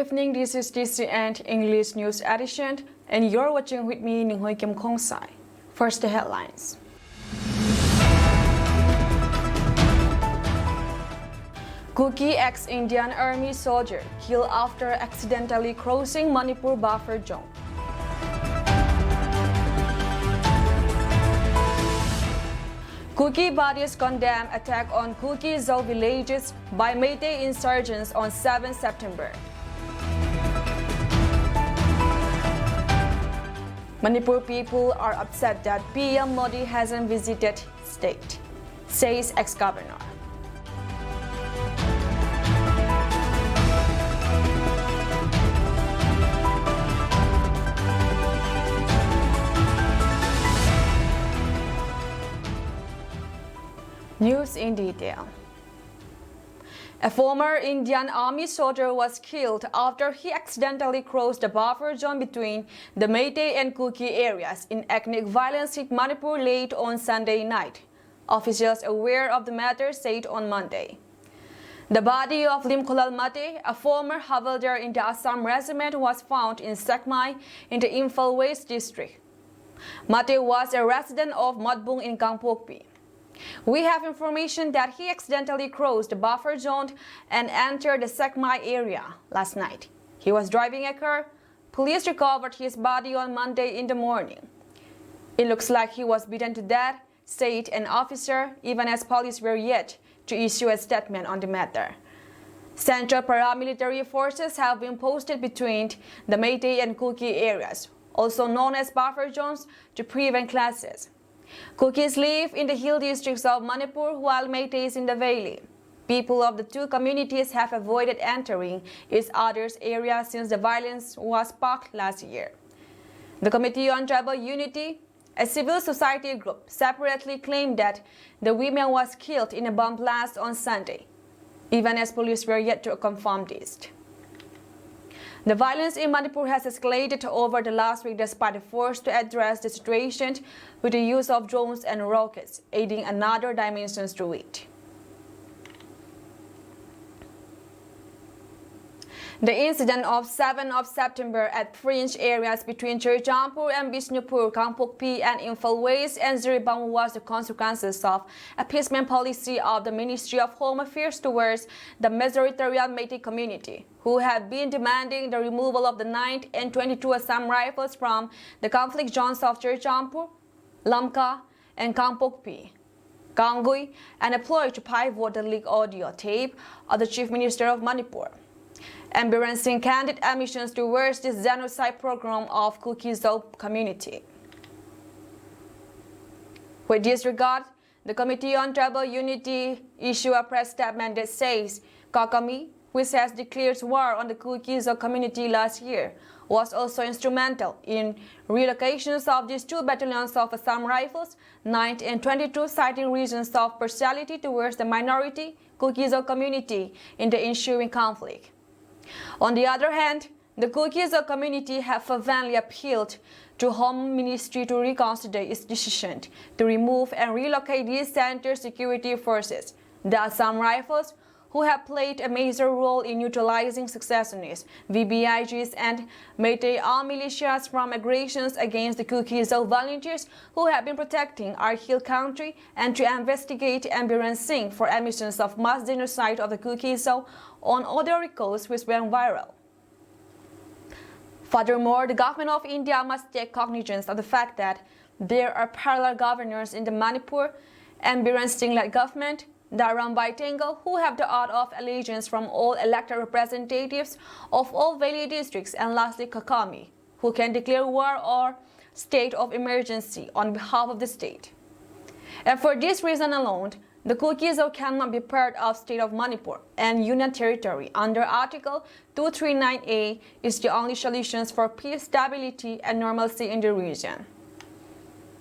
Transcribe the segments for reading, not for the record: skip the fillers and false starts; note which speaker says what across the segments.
Speaker 1: evening, this is DCN English News Edition, and you're watching with me, Ninghoy Kim Kong Sai. First, the headlines. Kuki ex-Indian Army soldier killed after accidentally crossing Manipur buffer zone. Kuki bodies condemn attack on Kuki Zo villages by Meitei insurgents on 7 September. Manipur people are upset that PM Modi hasn't visited state, says ex-governor. News in detail. A former Indian Army soldier was killed after he accidentally crossed the buffer zone between the Meitei and Kuki areas in ethnic violence hit Manipur late on Sunday night. Officials aware of the matter said on Monday. The body of Limkolal Mate, a former Havaldar in the Assam regiment, was found in Sekmai in the Imphal West district. Mate was a resident of Matbung in Kangpokpi. We have information that he accidentally crossed the buffer zone and entered the Sekmai area last night. He was driving a car. Police recovered his body on Monday in the morning. It looks like he was beaten to death, said an officer, even as police were yet to issue a statement on the matter. Central paramilitary forces have been posted between the Meitei and Kuki areas, also known as buffer zones, to prevent clashes. Kukis live in the hill districts of Manipur while Meitei is in the valley. People of the two communities have avoided entering each other's area since the violence was sparked last year. The Committee on Tribal Unity, a civil society group, separately claimed that the woman was killed in a bomb blast on Sunday, even as police were yet to confirm this. The violence in Manipur has escalated over the last week despite the force to address the situation with the use of drones and rockets, adding another dimension to it. The incident of 7 September at fringe areas between Churchampur and Bishnupur, Kangpokpi and Imphal West and Ziribam was the consequences of appeasement policy of the Ministry of Home Affairs towards the majoritarian Meitei community, who have been demanding the removal of the 9th and 22 Assam rifles from the conflict zones of Churchampur, Lamka and Kangpokpi, Kangui, and a ploy to pivot the leaked audio tape of the Chief Minister of Manipur, embarrassing candid admissions towards this genocide program of Kuki Zo community. With this regard, the Committee on Tribal Unity issued a press statement that says Kakami, which has declared war on the Kuki Zo community last year, was also instrumental in relocations of these two battalions of Assam Rifles, 9th and 22, citing reasons of partiality towards the minority Kuki Zo community in the ensuing conflict. On the other hand, the Kuki Zo community have fervently appealed to Home Ministry to reconsider its decision to remove and relocate these center security forces, the Assam Rifles, who have played a major role in neutralizing secessionists, VBIGs and Meitei armed militias from aggressions against the Kuki Zo volunteers who have been protecting our hill country, and to investigate embarrassing for admissions of mass genocide of the Kuki Zo on audio records which went viral. Furthermore, the government of India must take cognizance of the fact that there are parallel governors in the Manipur, embarrassing-led government, that run by Tengal, who have the oath of allegiance from all elected representatives of all valley districts, and lastly Kakami, who can declare war or state of emergency on behalf of the state. And for this reason alone, the Kuki Zo cannot be part of state of Manipur, and Union Territory under Article 239A is the only solution for peace, stability and normalcy in the region.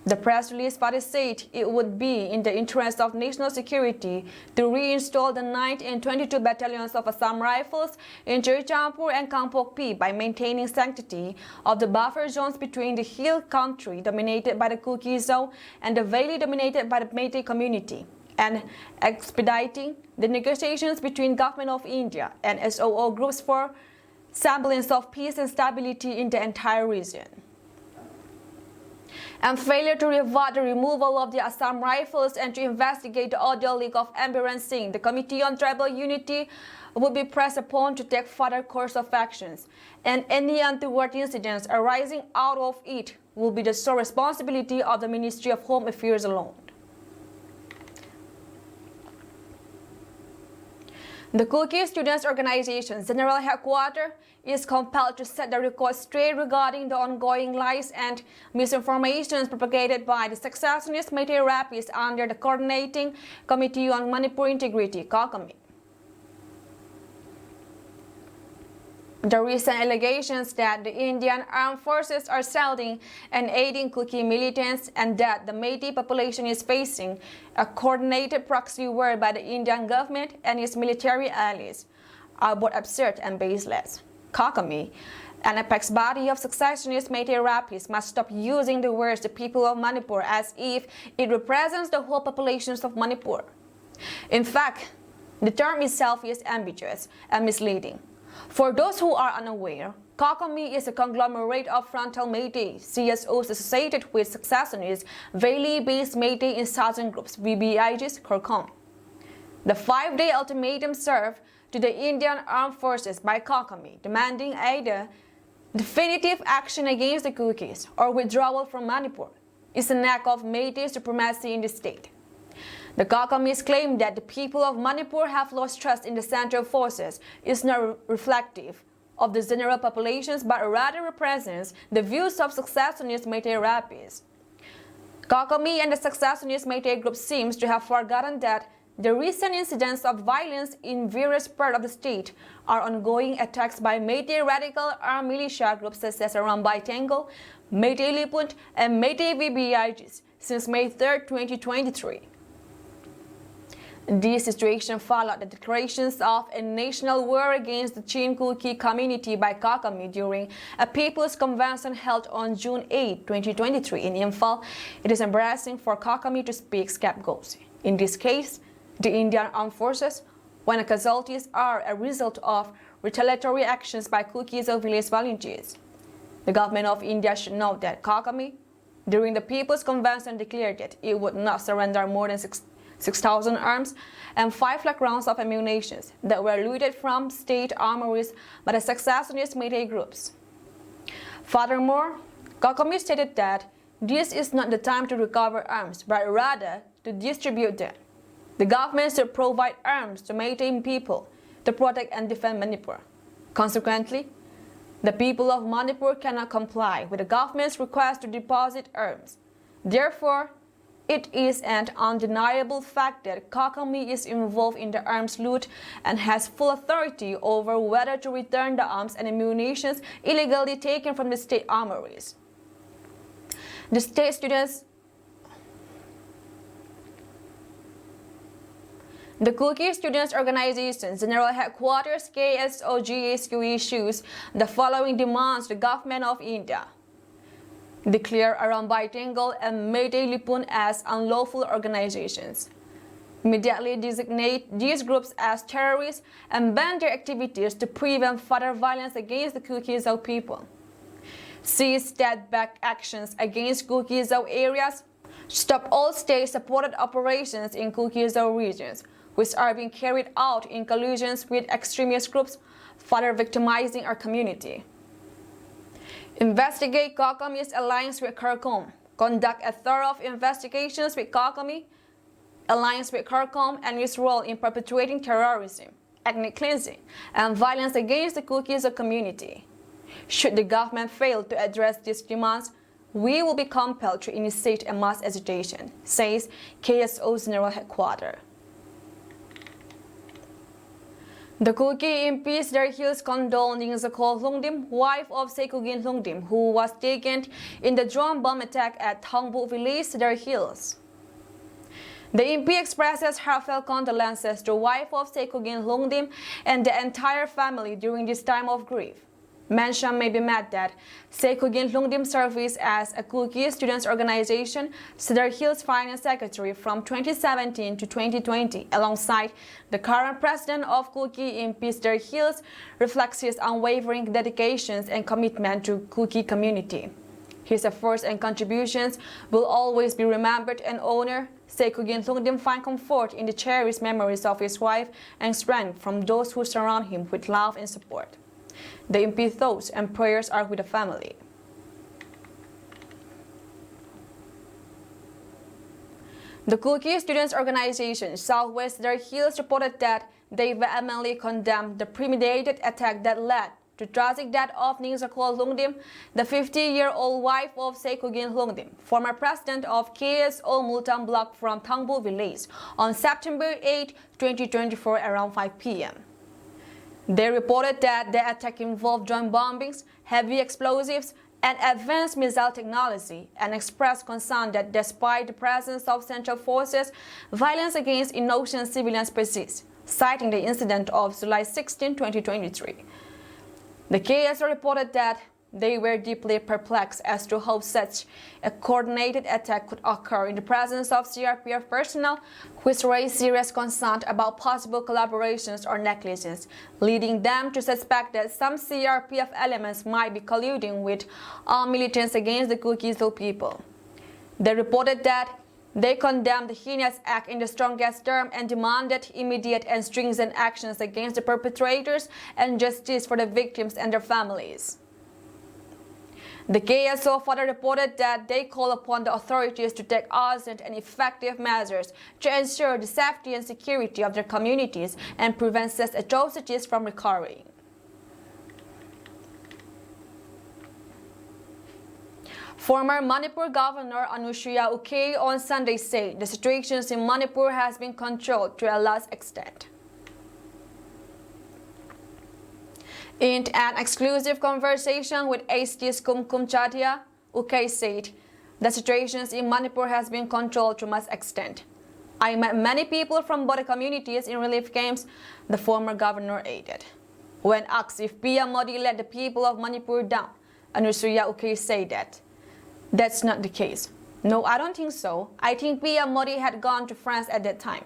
Speaker 1: The press release further said it would be in the interest of national security to reinstall the 9th and 22 battalions of Assam Rifles in Churchampur and Kangpokpi by maintaining sanctity of the buffer zones between the hill country dominated by the Kuki Zo and the valley dominated by the Meitei community, and expediting the negotiations between Government of India and SOO groups for semblance of peace and stability in the entire region. And failure to revert the removal of the Assam Rifles and to investigate the audio leak of Ambiran Singh, the Committee on Tribal Unity would be pressed upon to take further course of actions, and any untoward incidents arising out of it will be the sole responsibility of the Ministry of Home Affairs alone. The Kuki Students' Organization's General Headquarters is compelled to set the record straight regarding the ongoing lies and misinformation propagated by the secessionist Meitei Rapists under the Coordinating Committee on Manipur Integrity, COCOMI. The recent allegations that the Indian armed forces are selling and aiding Kuki militants and that the Meitei population is facing a coordinated proxy war by the Indian government and its military allies are both absurd and baseless. COCOMI, an apex body of secessionist Meitei Rapists, must stop using the words the people of Manipur as if it represents the whole populations of Manipur. In fact, the term itself is ambiguous and misleading. For those who are unaware, COCOMI is a conglomerate of frontal Meitei CSOs associated with secessionist Valley-based Meitei insurgent groups VBIGs CORCOM. The 5-day ultimatum served to the Indian Armed Forces by COCOMI, demanding either definitive action against the Kukis or withdrawal from Manipur, is an act of Meitei supremacy in the state. The COCOMI's claim that the people of Manipur have lost trust in the central forces is not reflective of the general populations but rather represents the views of secessionist Meitei Rapists. COCOMI and the secessionist Meitei group seems to have forgotten that the recent incidents of violence in various parts of the state are ongoing attacks by Meitei radical armed militia groups such as Rambai Tangle, Meitei Liput, and Meitei VBIGs since May 3, 2023. This situation followed the declarations of a national war against the Chin Kuki community by COCOMI during a People's Convention held on June 8, 2023 in Imphal. It is embarrassing for COCOMI to speak scapegoats. In this case, the Indian Armed Forces, when the casualties are a result of retaliatory actions by Kukis or village volunteers. The government of India should note that COCOMI, during the People's Convention, declared that it would not surrender more than 6,000 arms and 5 lakh rounds of ammunition that were looted from state armories by the secessionist Meitei groups. Furthermore, COCOMI stated that this is not the time to recover arms, but rather to distribute them. The government should provide arms to Meitei people to protect and defend Manipur. Consequently, the people of Manipur cannot comply with the government's request to deposit arms. Therefore, it is an undeniable fact that COCOMI is involved in the arms loot and has full authority over whether to return the arms and ammunition illegally taken from the state armories. The state students The Kuki Students' Organization's General Headquarters KSOGSQ issues the following demands to the Government of India. Declare Rambai Tangle and Meitei Lipun as unlawful organizations. Immediately designate these groups as terrorists and ban their activities to prevent further violence against the Kuki-Zao people. Cease state-backed actions against Kuki-Zao areas. Stop all state-supported operations in Kuki-Zao regions, which are being carried out in collusion with extremist groups, further victimizing our community. Investigate COCOMI's alliance with CORCOM. Conduct a thorough investigations with COCOMI, alliance with CORCOM, and its role in perpetuating terrorism, ethnic cleansing, and violence against the Kuki-Zao community. Should the government fail to address these demands, we will be compelled to initiate a mass agitation, says KSO's General Headquarters. The Kuki MPs their hills condoled Nyingzakol Lungdim, wife of Sekugin Lungdim, who was taken in the drone bomb attack at Thongbu village their hills. The MP expresses heartfelt condolences to wife of Sekugin Lungdim and the entire family during this time of grief. Mention may be made that Sekugin Lungdim serves as a Kuki students organization Cedar Hills finance secretary from 2017 to 2020 alongside the current president of Kuki in Cedar Hills reflects his unwavering dedications and commitment to Kuki community. His efforts and contributions will always be remembered and honored. Sekugin Lungdim find comfort in the cherished memories of his wife and strength from those who surround him with love and support. The MP thoughts and prayers are with the family. The Kuki Students Organization Southwest Cedar Hills reported that they vehemently condemned the premeditated attack that led to tragic death of Ningsakol Lungdim, the 50-year-old wife of Sekugin Lungdim, former president of KSO Multan Block from Thangbu Village, on September 8, 2024 around 5 p.m. They reported that the attack involved drone bombings, heavy explosives, and advanced missile technology, and expressed concern that despite the presence of central forces, violence against innocent civilians persists, citing the incident of July 16, 2023. The KSO reported that they were deeply perplexed as to how such a coordinated attack could occur in the presence of CRPF personnel, which raised serious concern about possible collaborations or negligence, leading them to suspect that some CRPF elements might be colluding with armed militants against the Kuki people. They reported that they condemned the heinous act in the strongest term and demanded immediate and stringent actions against the perpetrators and justice for the victims and their families. The KSO further reported that they call upon the authorities to take urgent and effective measures to ensure the safety and security of their communities and prevent such atrocities from recurring. Former Manipur Governor Anusuya Uke on Sunday said the situation in Manipur has been controlled to a large extent. In an exclusive conversation with HT's Kumkum Chatia, Uke said, the situation in Manipur has been controlled to much extent. I met many people from both communities in relief camps, the former governor added. When asked if PM Modi let the people of Manipur down, Anusuya Uke said that. That's not the case. No, I don't think so. I think PM Modi had gone to France at that time.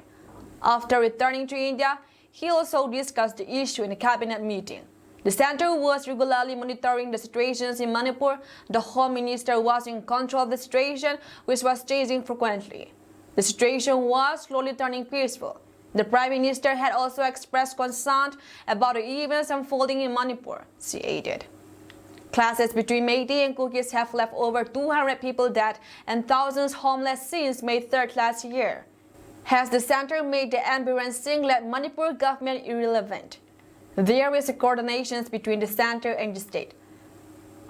Speaker 1: After returning to India, he also discussed the issue in a cabinet meeting. The center was regularly monitoring the situations in Manipur. The Home Minister was in control of the situation, which was changing frequently. The situation was slowly turning peaceful. The Prime Minister had also expressed concern about the events unfolding in Manipur, she added. Clashes between Meitei and Kukis have left over 200 people dead and thousands homeless since May 3rd last year. Has the center made the Ambiran-Singh-led Manipur government irrelevant? There is a coordination between the center and the state.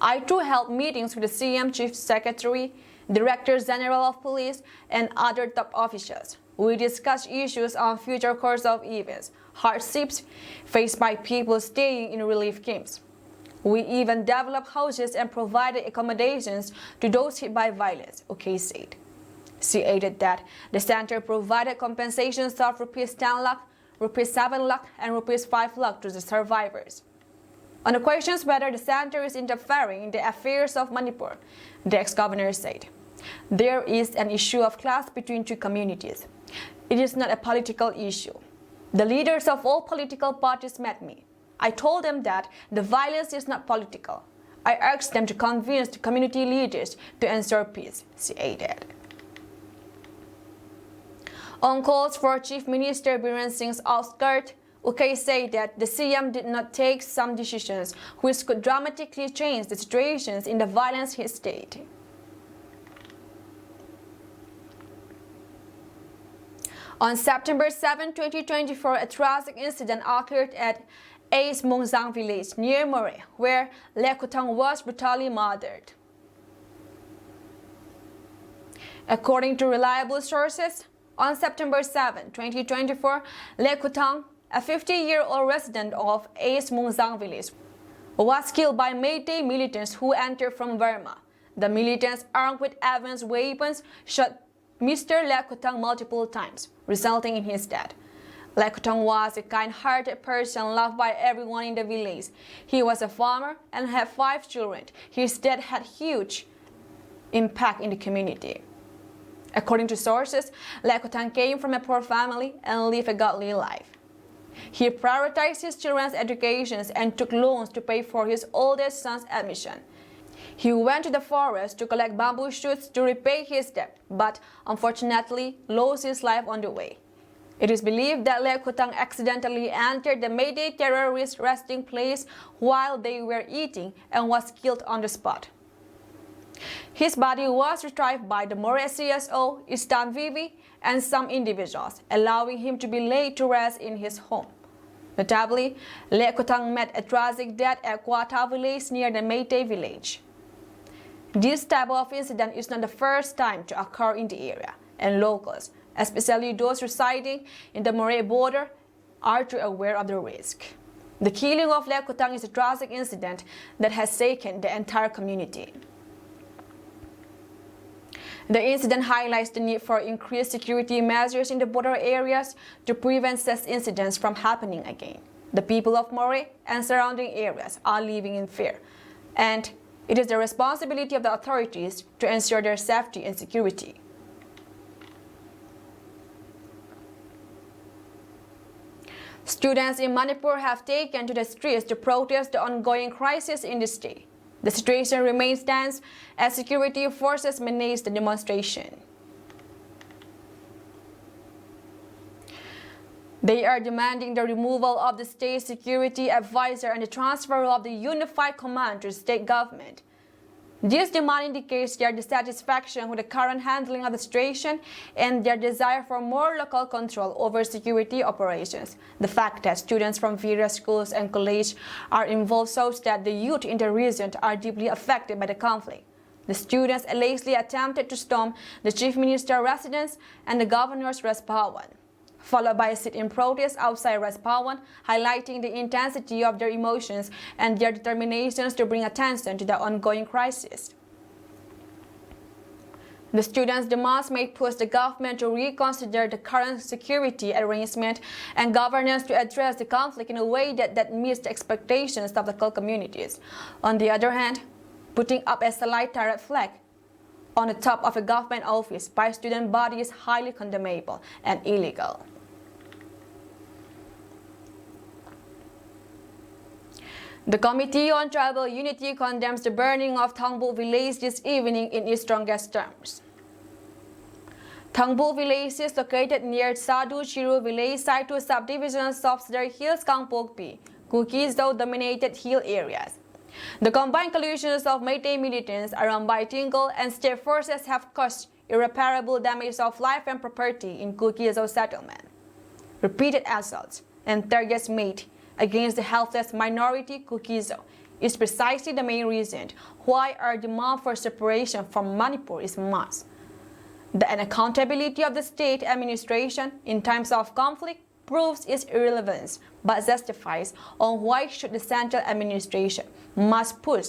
Speaker 1: I too held meetings with the CM Chief Secretary, Director General of Police, and other top officials. We discussed issues on future course of events, hardships faced by people staying in relief camps. We even developed houses and provided accommodations to those hit by violence, Uke said. She added that the center provided compensations of Rs 10 lakh, Rs 7 lakh, and Rs 5 lakh to the survivors. On the questions whether the center is interfering in the affairs of Manipur, the ex-governor said, there is an issue of class between two communities. It is not a political issue. The leaders of all political parties met me. I told them that the violence is not political. I urged them to convince the community leaders to ensure peace, she added. On calls for Chief Minister Biren Singh's outskirt, Uke said that the CM did not take some decisions which could dramatically change the situations in the violence hit state. On September 7, 2024, a tragic incident occurred at Ace Mungzang village near Murray, where Lekutang was brutally murdered. According to reliable sources, on September 7, 2024, Lekutang, a 50-year-old resident of Ace Mungzang village, was killed by Meitei militants who entered from Burma. The militants, armed with advanced weapons, shot Mr. Lekutang multiple times, resulting in his death. Lekotong was a kind-hearted person loved by everyone in the village. He was a farmer and had 5 children. His death had huge impact in the community. According to sources, Lekotong came from a poor family and lived a godly life. He prioritized his children's educations and took loans to pay for his oldest son's admission. He went to the forest to collect bamboo shoots to repay his debt, but unfortunately lost his life on the way. It is believed that Lekotong accidentally entered the Mayday terrorist resting place while they were eating and was killed on the spot. His body was retrieved by the Moreh CSO, Istan Vivi, and some individuals, allowing him to be laid to rest in his home. Notably, Lekotong met a tragic death at Kwata village near the Mayday village. This type of incident is not the first time to occur in the area, and locals, especially those residing in the Moreh border, are too aware of the risk. The killing of Lekotong is a tragic incident that has shaken the entire community. The incident highlights the need for increased security measures in the border areas to prevent such incidents from happening again. The people of Moreh and surrounding areas are living in fear, and it is the responsibility of the authorities to ensure their safety and security. Students in Manipur have taken to the streets to protest the ongoing crisis in the state. The situation remains tense as security forces manage the demonstration. They are demanding the removal of the state security advisor and the transfer of the unified command to the state government. This demand indicates their dissatisfaction with the current handling of the situation and their desire for more local control over security operations. The fact that students from various schools and colleges are involved shows that the youth in the region are deeply affected by the conflict. The students allegedly attempted to storm the chief minister's residence and the governor's rest bhawan, followed by a sit-in protest outside rest bhawan, highlighting the intensity of their emotions and their determinations to bring attention to the ongoing crisis. The students' demands may push the government to reconsider the current security arrangement and governance to address the conflict in a way that meets the expectations of the local communities. On the other hand, putting up a Salai Tarat flag on the top of a government office by a student body is highly condemnable and illegal. The Committee on Tribal Unity condemns the burning of Thongbuk village this evening in its strongest terms. Thongbuk village is located near Sadhu Chiru village site to subdivisions of Sadar Hills, Kangpokpi, Kuki-Zo-dominated hill areas. The combined collisions of Mayday militants, Arambay Tingle, and state forces have caused irreparable damage of life and property in Kuki-Zo settlement. Repeated assaults and targets made against the helpless minority Kuki-Zo is precisely the main reason why our demand for separation from Manipur is mass. The unaccountability of the state administration in times of conflict proves its irrelevance, but justifies on why should the central administration must push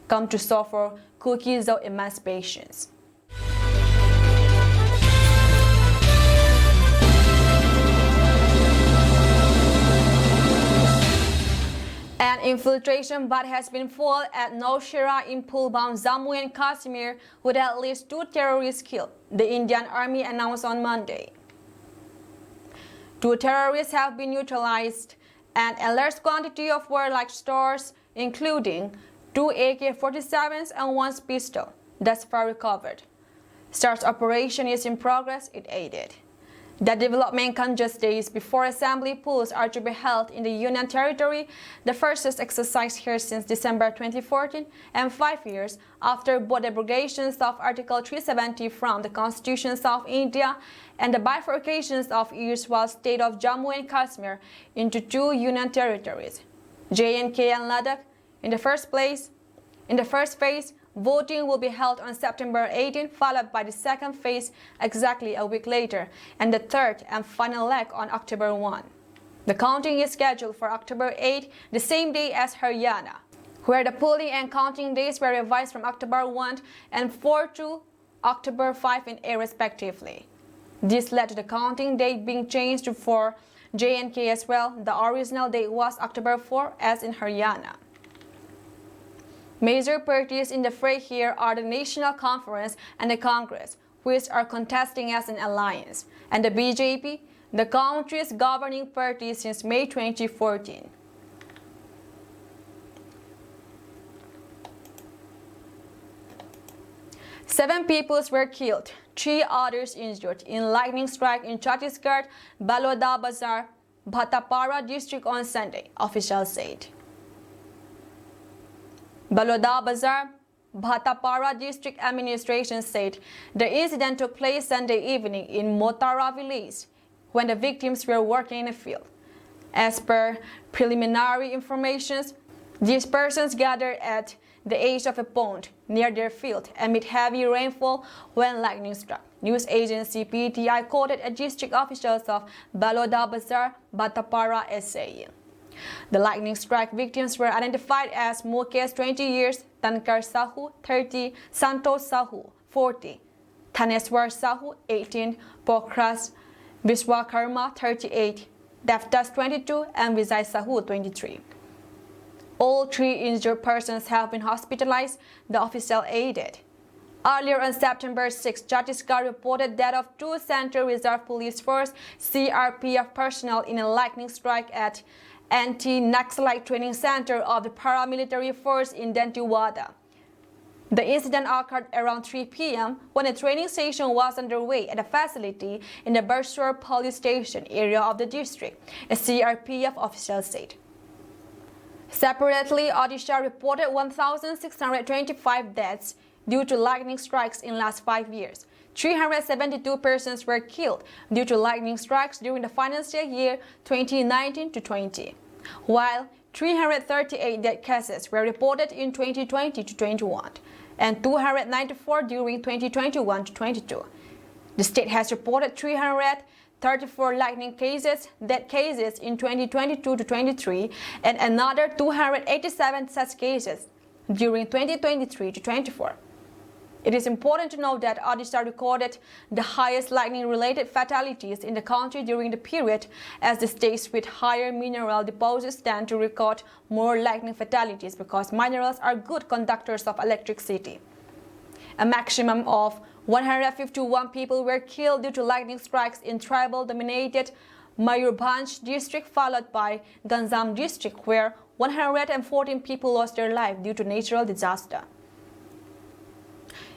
Speaker 1: come to suffer Kuki-Zo emancipations. An infiltration bot has been foiled at Nowshera in Pulbam, Jammu and Kashmir, with at least 2 terrorists killed, the Indian Army announced on Monday. 2 terrorists have been neutralized, and a large quantity of warlike stores, including 2 AK-47s and 1 pistol, thus far recovered. Search operation is in progress, it added. The development comes just days before assembly polls are to be held in the Union Territory, the first exercise here since December 2014, and 5 years after both abrogations of Article 370 from the Constitutions of India and the bifurcations of usual state of Jammu and Kashmir into 2 Union territories, J&K and Ladakh. In the first phase, voting will be held on September 18, followed by the second phase exactly a week later, and the third and final leg on October 1. The counting is scheduled for October 8, the same day as Haryana, where the polling and counting days were revised from October 1 and 4 to October 5 in A respectively. This led to the counting date being changed to for J&K as well. The original date was October 4 as in Haryana. Major parties in the fray here are the National Conference and the Congress, which are contesting as an alliance, and the BJP, the country's governing party since May 2014. Seven people were killed, 3 others injured in lightning strike in Chhattisgarh, Baloda Bazar, Bhatapara district on Sunday, officials said. Baloda Bazar, Bhatapara district administration said the incident took place Sunday evening in Motara village when the victims were working in a field. As per preliminary information, these persons gathered at the edge of a pond near their field amid heavy rainfall when lightning struck. News agency PTI quoted a district officials of Baloda Bazar, Bhatapara as saying. The lightning strike victims were identified as Mukesh 20 years, Tankar Sahu 30, Santosh Sahu 40, Thaneswar Sahu 18, Pokras Vishwakarma 38, Devdas 22 and Vijay Sahu 23. All 3 injured persons have been hospitalized, the official added. Earlier on September 6, Chhattisgarh reported death of 2 Central Reserve Police Force CRPF personnel in a lightning strike at Anti-Naxalite Training Center of the paramilitary force in Dantewada. The incident occurred around 3 p.m. when a training session was underway at a facility in the Bursur police station area of the district, a CRPF official said. Separately, Odisha reported 1,625 deaths due to lightning strikes in last 5 years. 372 persons were killed due to lightning strikes during the financial year 2019 to 20, while 338 death cases were reported in 2020 to 21 and 294 during 2021 to 22. The state has reported 334 lightning cases, death cases in 2022 to 23, and another 287 such cases during 2023 to 24. It is important to note that Odisha recorded the highest lightning-related fatalities in the country during the period, as the states with higher mineral deposits tend to record more lightning fatalities because minerals are good conductors of electricity. A maximum of 151 people were killed due to lightning strikes in tribal-dominated Mayurbhanj district, followed by Ganjam district, where 114 people lost their life due to natural disaster.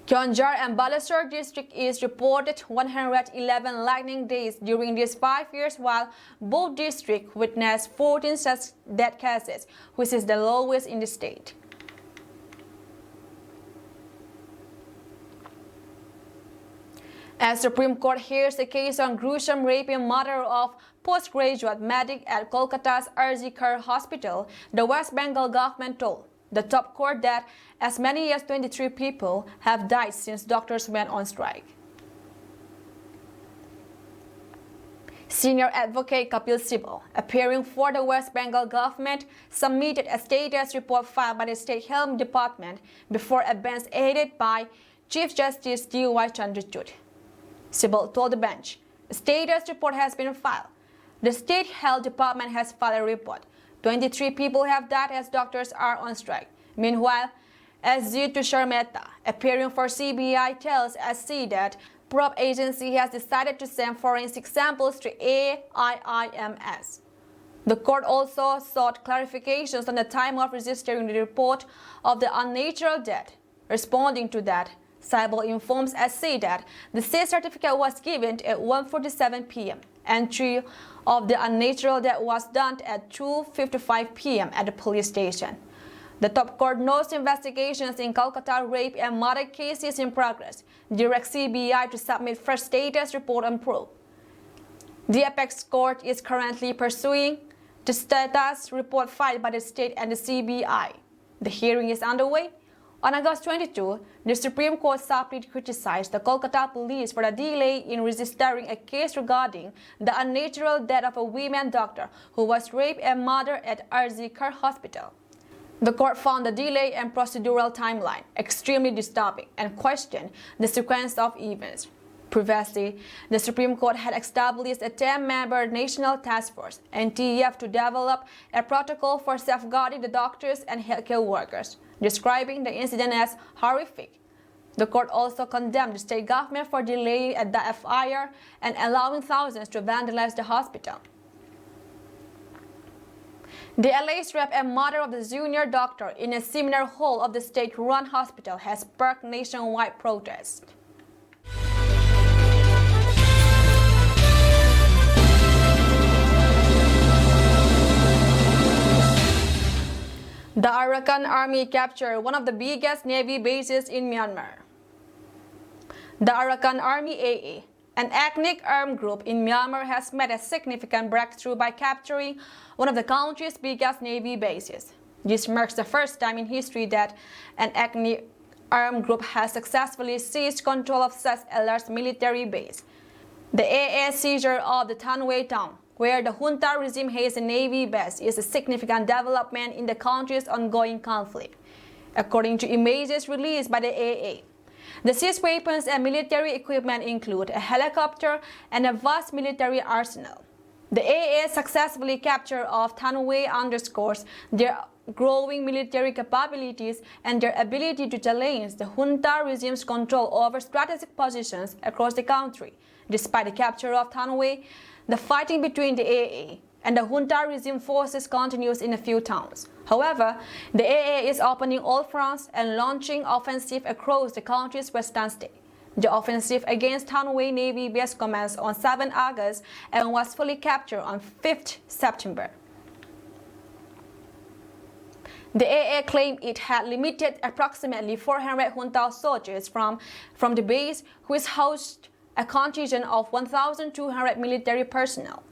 Speaker 1: Keonjhar and Balasore district is reported 111 lightning days during these 5 years, while both districts witnessed 14 such death cases, which is the lowest in the state. As Supreme Court hears the case on gruesome rape and murder of postgraduate medic at Kolkata's RG Kar Hospital, the West Bengal government told the top court that as many as 23 people have died since doctors went on strike. Senior advocate Kapil Sibal, appearing for the West Bengal government, submitted a status report filed by the State Health Department before a bench headed by Chief Justice D.Y. Chandrachud. Sibal told the bench, a status report has been filed. The State Health Department has filed a report. 23 people have died as doctors are on strike. Meanwhile, S.G. Tushar Mehta, appearing for CBI, tells SC that probe agency has decided to send forensic samples to AIIMS. The court also sought clarifications on the time of registering the report of the unnatural death. Responding to that, Sibal informs SC that the state certificate was given at 1:47 p.m. Entry of the unnatural death was done at 2:55 p.m. at the police station. The top court notes investigations in Kolkata rape and murder cases in progress, directs CBI to submit first status report on probe. The apex court is currently pursuing the status report filed by the state and the CBI. The hearing is underway. On August 22, the Supreme Court sharply criticized the Kolkata police for the delay in registering a case regarding the unnatural death of a woman doctor who was raped and murdered at RG Kar Hospital. The court found the delay and procedural timeline extremely disturbing and questioned the sequence of events. Previously, the Supreme Court had established a 10-member national task force, NTF, to develop a protocol for safeguarding the doctors and healthcare workers, describing the incident as horrific. The court also condemned the state government for delaying the FIR and allowing thousands to vandalize the hospital. The alleged rape and murder of the junior doctor in a seminar hall of the state-run hospital has sparked nationwide protests. The Arakan Army captured one of the biggest Navy bases in Myanmar. The Arakan Army AA, an ethnic armed group in Myanmar, has made a significant breakthrough by capturing one of the country's biggest Navy bases. This marks the first time in history that an ethnic armed group has successfully seized control of such a large military base. The AA seizure of the Tanway town, where the junta regime has a Navy base, is a significant development in the country's ongoing conflict, according to images released by the AA. The seized weapons and military equipment include a helicopter and a vast military arsenal. The AA successfully capture of Tanway underscores their growing military capabilities and their ability to challenge the junta regime's control over strategic positions across the country. Despite the capture of Tanway, the fighting between the AA and the junta regime forces continues in a few towns. However, the AA is opening all fronts and launching offensive across the country's western state. The offensive against Tanway Navy base commenced on 7 August and was fully captured on 5 September. The AA claimed it had limited approximately 400 junta soldiers from the base, which housed a contingent of 1,200 military personnel.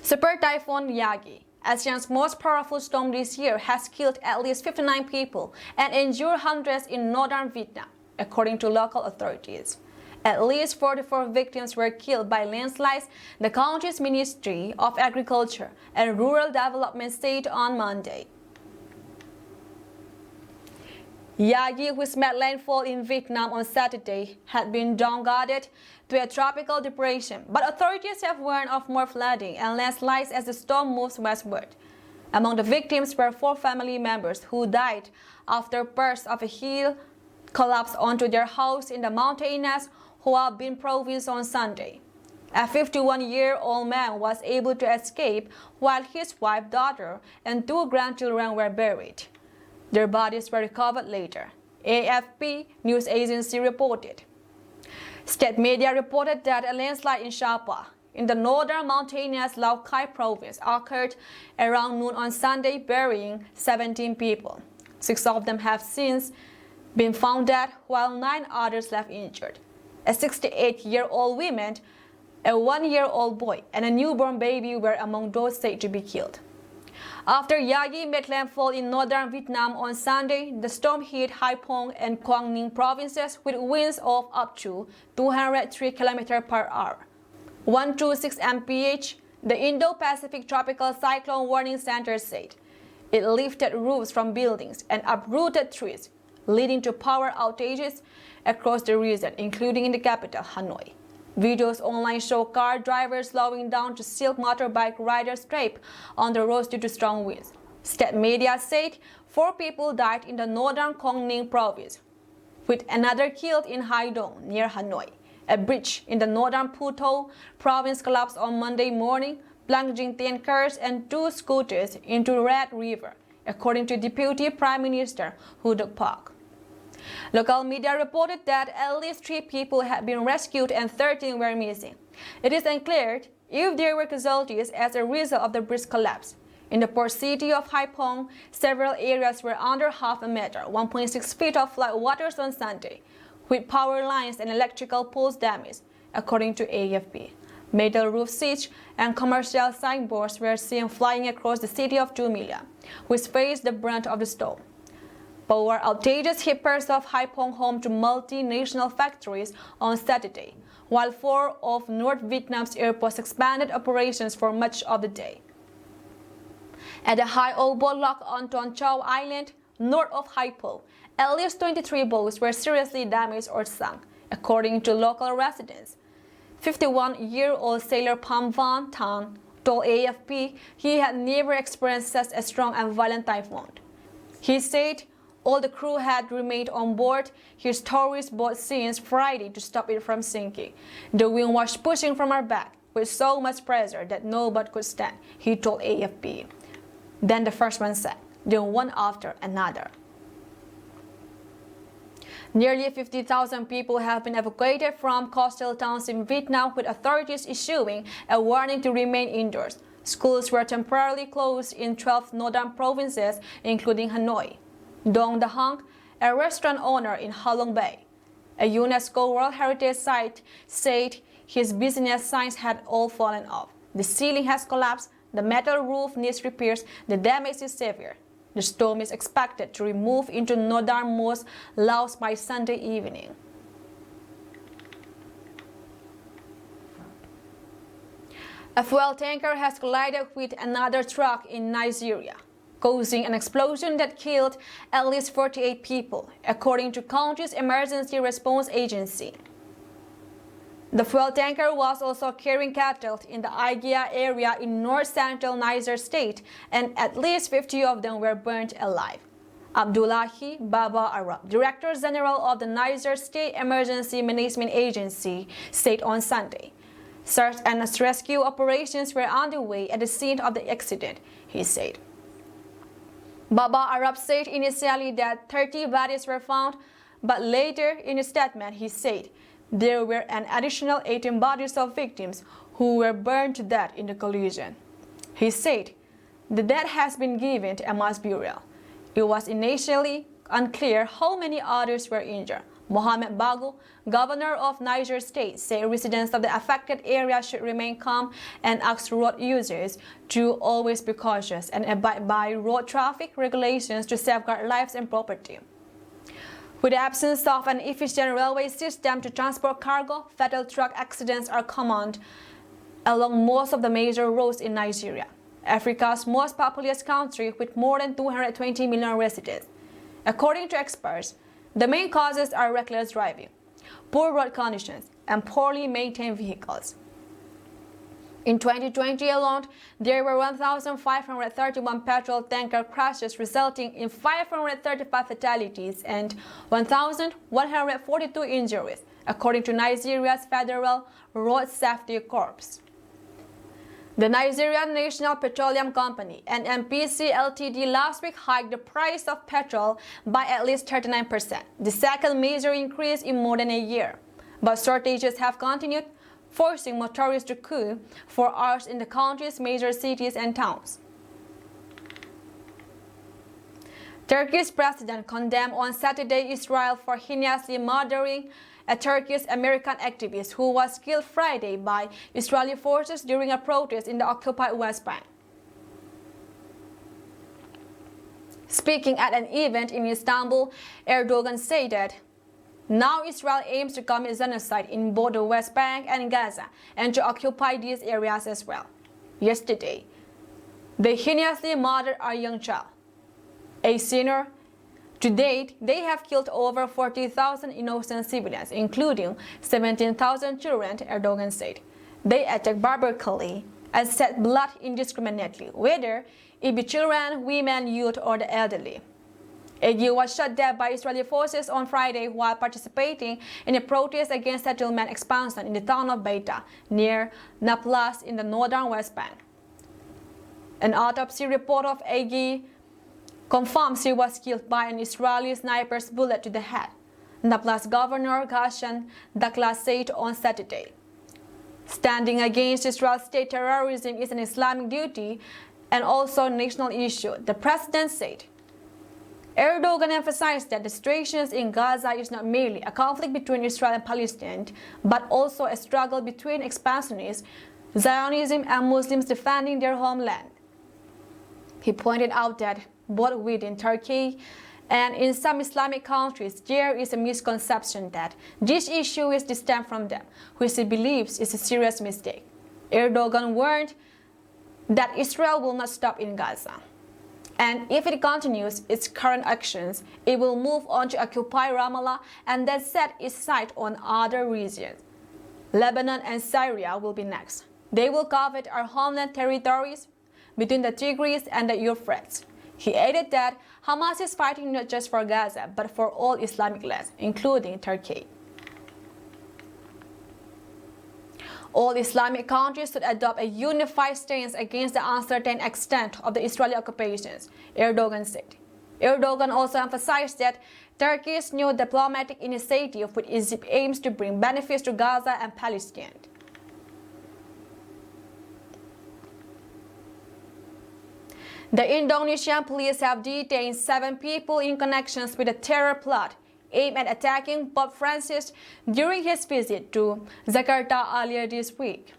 Speaker 1: Super Typhoon Yagi, ASEAN's most powerful storm this year, has killed at least 59 people and injured hundreds in northern Vietnam, according to local authorities. At least 44 victims were killed by landslides, the country's Ministry of Agriculture and Rural Development said on Monday. Yagi, which made landfall in Vietnam on Saturday, had been downgraded to a tropical depression, but authorities have warned of more flooding and landslides as the storm moves westward. Among the victims were 4 family members who died after parts of a hill collapsed onto their house in the mountainous Hoa Binh province on Sunday. A 51-year-old man was able to escape while his wife, daughter, and 2 grandchildren were buried. Their bodies were recovered later, AFP news agency reported. State media reported that a landslide in Sapa, in the northern mountainous Lao Cai province, occurred around noon on Sunday, burying 17 people. 6 of them have since been found dead, while 9 others left injured. A 68-year-old woman, a 1-year-old boy, and a newborn baby were among those said to be killed. After Yagi made landfall in northern Vietnam on Sunday, the storm hit Haiphong and Quang Ninh provinces with winds of up to 203 km per hour. 126 mph, the Indo-Pacific Tropical Cyclone Warning Center said. It lifted roofs from buildings and uprooted trees, leading to power outages across the region, including in the capital, Hanoi. Videos online show car drivers slowing down to see motorbike riders trapped on the roads due to strong winds. State media said 4 people died in the northern Quang Ninh province, with another killed in Hai Dong near Hanoi. A bridge in the northern Phu Tho province collapsed on Monday morning, plunging 10 cars and 2 scooters into Red River, according to Deputy Prime Minister Hu Duc Pak. Local media reported that at least 3 people had been rescued and 13 were missing. It is unclear if there were casualties as a result of the bridge collapse. In the port city of Haiphong, several areas were under half a meter, 1.6 feet of flood waters on Sunday, with power lines and electrical poles damaged, according to AFP. Metal roof seats and commercial signboards were seen flying across the city of 2 million, which faced the brunt of the storm. Power outages hit parts of Haiphong, home to multinational factories, on Saturday, while 4 of North Vietnam's airports expanded operations for much of the day. At the Hai O boat lock on Ton Chau Island, north of Haipo. At least 23 boats were seriously damaged or sunk, according to local residents. 51-year-old sailor Pham Van Tan told AFP he had never experienced such a strong and violent typhoon. He said all the crew had remained on board his tourist boat since Friday to stop it from sinking. The wind was pushing from our back with so much pressure that no boat could stand, he told AFP. Then the first one sank, then one after another. Nearly 50,000 people have been evacuated from coastal towns in Vietnam, with authorities issuing a warning to remain indoors. Schools were temporarily closed in 12 northern provinces, including Hanoi. Dong Da Hong, a restaurant owner in Ha Long Bay, a UNESCO World Heritage Site, said his business signs had all fallen off. The ceiling has collapsed, the metal roof needs repairs, the damage is severe. The storm is expected to move into northernmost Laos by Sunday evening. A fuel tanker has collided with another truck in Nigeria, causing an explosion that killed at least 48 people, according to country's emergency response agency. The fuel tanker was also carrying cattle in the Aigia area in north-central Niger state, and at least 50 of them were burnt alive. Abdullahi Baba Arab, Director General of the Niger State Emergency Management Agency, said on Sunday. Search and rescue operations were underway at the scene of the accident, he said. Baba Arab said initially that 30 bodies were found, but later in a statement he said there were an additional 18 bodies of victims who were burned to death in the collision. He said the dead has been given a mass burial. It was initially unclear how many others were injured. Mohamed Bago, governor of Niger State, said residents of the affected area should remain calm and asked road users to always be cautious and abide by road traffic regulations to safeguard lives and property. With the absence of an efficient railway system to transport cargo, fatal truck accidents are common along most of the major roads in Nigeria, Africa's most populous country with more than 220 million residents. According to experts, the main causes are reckless driving, poor road conditions, and poorly maintained vehicles. In 2020 alone, there were 1,531 petrol tanker crashes, resulting in 535 fatalities and 1,142 injuries, according to Nigeria's Federal Road Safety Corps. The Nigerian National Petroleum Company, NNPC Ltd, last week hiked the price of petrol by at least 39%, the second major increase in more than a year. But shortages have continued, forcing motorists to queue for hours in the country's major cities and towns. Turkey's president condemned on Saturday Israel for heinously murdering a Turkish American activist who was killed Friday by Israeli forces during a protest in the occupied West Bank. Speaking at an event in Istanbul, Erdogan said that now Israel aims to commit genocide in both the West Bank and Gaza and to occupy these areas as well. Yesterday, they heinously murdered a young child, a sinner. To date, they have killed over 40,000 innocent civilians, including 17,000 children, Erdogan said. They attacked barbarically and shed blood indiscriminately, whether it be children, women, youth, or the elderly. Agi was shot dead by Israeli forces on Friday while participating in a protest against settlement expansion in the town of Beita, near Nablus in the northern West Bank. An autopsy report of Agi confirms he was killed by an Israeli sniper's bullet to the head, Nablus Governor Ghassan Dakla said on Saturday. Standing against Israel's state terrorism is an Islamic duty and also a national issue, the president said. Erdogan emphasized that the situation in Gaza is not merely a conflict between Israel and Palestine, but also a struggle between expansionists, Zionism, and Muslims defending their homeland. He pointed out that both within Turkey and in some Islamic countries, there is a misconception that this issue is distant from them, which he believes is a serious mistake. Erdogan warned that Israel will not stop in Gaza. And if it continues its current actions, it will move on to occupy Ramallah and then set its sight on other regions. Lebanon and Syria will be next. They will covet our homeland territories between the Tigris and the Euphrates. He added that Hamas is fighting not just for Gaza, but for all Islamic lands, including Turkey. All Islamic countries should adopt a unified stance against the uncertain extent of the Israeli occupations, Erdogan said. Erdogan also emphasized that Turkey's new diplomatic initiative with Egypt aims to bring benefits to Gaza and Palestine. The Indonesian police have detained 7 people in connections with a terror plot aimed at attacking Pope Francis during his visit to Jakarta earlier this week.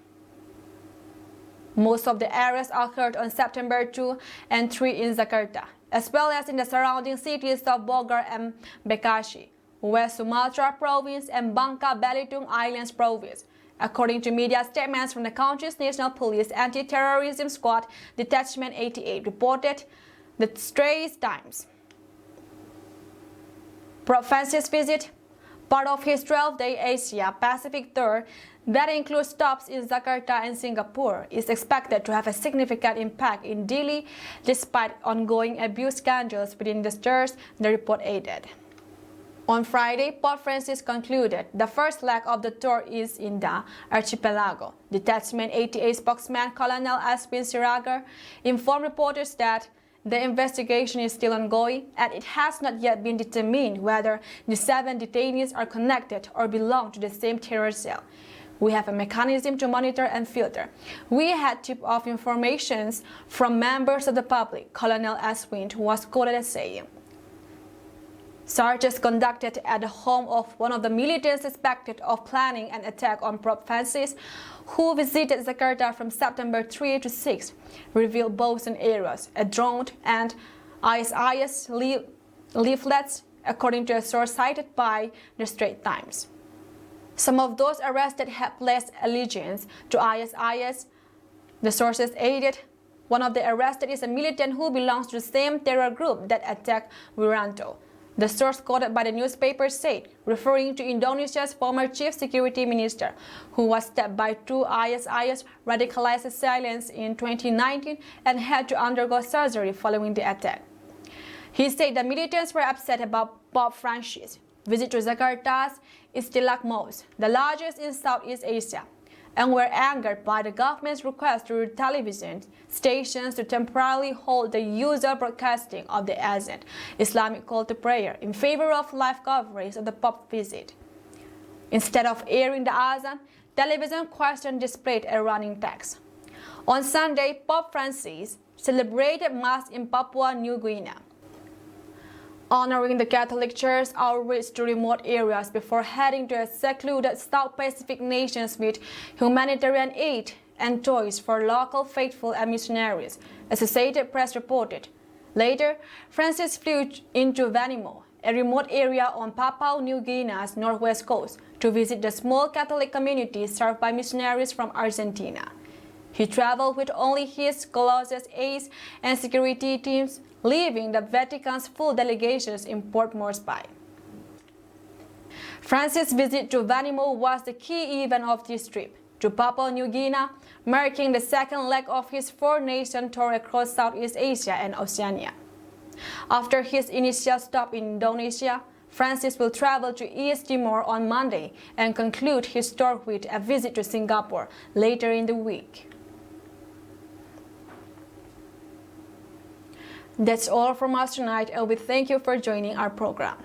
Speaker 1: Most of the arrests occurred on September 2 and 3 in Jakarta, as well as in the surrounding cities of Bogor and Bekasi, West Sumatra Province and Bangka Belitung Islands Province, according to media statements from the country's National Police Anti-Terrorism Squad Detachment 88, reported the Straits Times. Pope Francis' visit, part of his 12-day Asia-Pacific tour that includes stops in Jakarta and Singapore, is expected to have a significant impact in Delhi despite ongoing abuse scandals within the church, the report added. On Friday, Pope Francis concluded the first leg of the tour is in the archipelago. Detachment 88 spokesman Colonel Aswin Siragar informed reporters that the investigation is still ongoing and it has not yet been determined whether the 7 detainees are connected or belong to the same terror cell. We have a mechanism to monitor and filter. We had tip-off informations from members of the public, Colonel Aswin was quoted as saying. Searches conducted at the home of one of the militants suspected of planning an attack on Pope Francis, who visited Jakarta from September 3 to 6, revealed Boson areas, a drone, and ISIS leaflets, according to a source cited by the Straits Times. Some of those arrested had pledged allegiance to ISIS. The sources added, one of the arrested is a militant who belongs to the same terror group that attacked Wiranto. The source quoted by the newspaper said, referring to Indonesia's former chief security minister, who was stabbed by 2 ISIS radicalized assailants in 2019 and had to undergo surgery following the attack. He said the militants were upset about Pope Francis' visit to Jakarta's Istiqlal Mosque, the largest in Southeast Asia, and were angered by the government's request to television stations to temporarily hold the usual broadcasting of the Azan, Islamic call to prayer, in favor of live coverage of the Pope's visit. Instead of airing the Azan, television question displayed a running text. On Sunday, Pope Francis celebrated Mass in Papua New Guinea, honoring the Catholic Church outreach to remote areas before heading to a secluded South Pacific nations with humanitarian aid and toys for local faithful and missionaries, Associated Press reported. Later, Francis flew into Vanimo, a remote area on Papua New Guinea's northwest coast, to visit the small Catholic community served by missionaries from Argentina. He traveled with only his closest aides and security teams, leaving the Vatican's full delegations in Port Moresby. Francis' visit to Vanimo was the key event of this trip to Papua New Guinea, marking the second leg of his 4-nation tour across Southeast Asia and Oceania. After his initial stop in Indonesia, Francis will travel to East Timor on Monday and conclude his tour with a visit to Singapore later in the week. That's all from us tonight, and we thank you for joining our program.